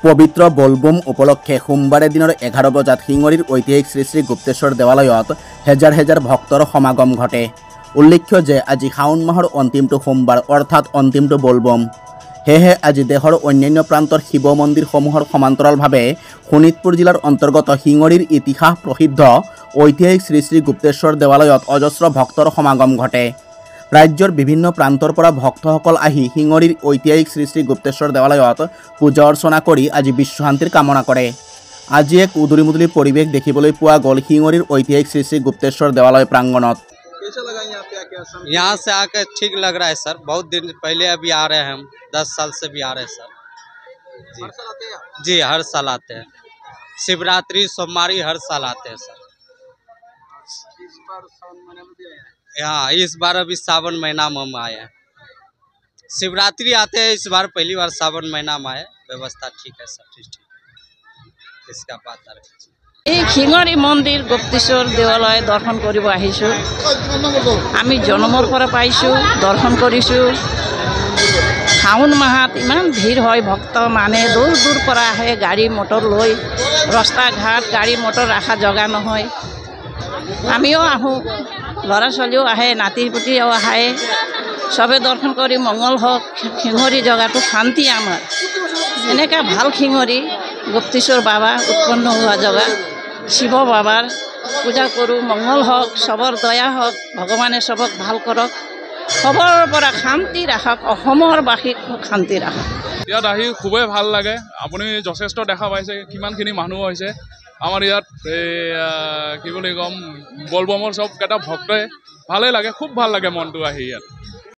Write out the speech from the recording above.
পবিত্ৰ বলবোম উপলক্ষে সোমবাৰে দিনৰ 11 বজাত শিঙৰীৰ ঐতিহাসিক শ্ৰী শ্ৰী গুপ্তেশ্বৰ দেৱালয়ত হেজাৰ হেজাৰ ভক্তৰ সমাগম ঘটে। উল্লেখ্য যে আজি শাওন মাহৰ অন্তিমটো সোমবাৰ অৰ্থাৎ অন্তিমটো বলবোম। সেয়েহে আজি দেশৰ অন্যান্য প্ৰান্তৰ শিৱ মন্দিৰসমূহৰ সমান্তৰালভাৱে শোণিতপুৰ জিলাৰ অন্তৰ্গত শিঙৰীৰ ইতিহাস প্ৰসিদ্ধ ঐতিহাসিক শ্ৰী শ্ৰী গুপ্তেশ্বৰ দেৱালয়ত অজস্ৰ ভক্তৰ সমাগম ঘটে। ৰাজ্যৰ বিভিন্ন প্ৰান্তৰ পৰা ভক্তসকল আহি শিঙৰীৰ ঐতিহাসিক শ্ৰী শ্ৰী গুপ্তেশ্বৰ দেৱালয়ত পূজা অৰ্চনা কৰি আজি বিশ্বশান্তিৰ কামনা কৰে। আজি এক উদুলিমুদুলি পৰিৱেশ দেখিবলৈ পোৱা গ'ল শিঙৰীৰ ঐতিহাসিক শ্ৰী শ্ৰী গুপ্তেশ্বৰ দেৱালয় প্ৰাংগণত। यहाँ से आके ठीक लग रहा है सर। बहुत दिन पहले अभी आ रहे हैं हम, 10 साल से भी आ रहे हैं सर। जी हर साल आते हैं। शिवरात्रि सोमवारी हर साल आते हैं सर। हाँ, इस बार अभी सावन महीना में हम आए हैं। शिवरात्रि आते हैं इस बार, पहली बार सावन महीना में आए। व्यवस्था ठीक है सब चीज ठीक है। इसका बात এই শিঙৰী মন্দিৰ গুপ্তেশ্বৰ দেৱালয় দৰ্শন কৰিব আহিছোঁ। আমি জন্মৰ পৰা পাইছোঁ, দৰ্শন কৰিছোঁ। শাওন মাহত ইমান ভিৰ হয়, ভক্ত মানে দূৰ দূৰ পৰা আহে গাড়ী মটৰ লৈ। ৰাস্তা ঘাট গাড়ী মটৰ ৰখা জগা নহয়। আমিও আহোঁ, ল'ৰা ছোৱালীও আহে, নাতি পুতিও আহে। চবে দৰ্শন কৰি মংগল হওক। শিঙৰী জগাটো শান্তি আমাৰ। এনেকুৱা ভাল শিঙৰী গুপ্তেশ্বৰ বাবা উৎপন্ন হোৱা জগা। শিৱ বাবাৰ পূজা কৰোঁ, মংগল হওক, চবৰ দয়া হওক, ভগৱানে চবক ভাল কৰক, চবৰ পৰা শান্তি ৰাখক, অসমৰ বাসীক শান্তি ৰাখক। ইয়াত আহি খুবেই ভাল লাগে। আপুনি যথেষ্ট দেখা পাইছে কিমানখিনি মানুহ হৈছে আমাৰ ইয়াত। কি বুলি ক'ম, বলবমৰ চবকেইটা ভক্তই ভালেই লাগে, খুব ভাল লাগে মনটো আহি ইয়াত।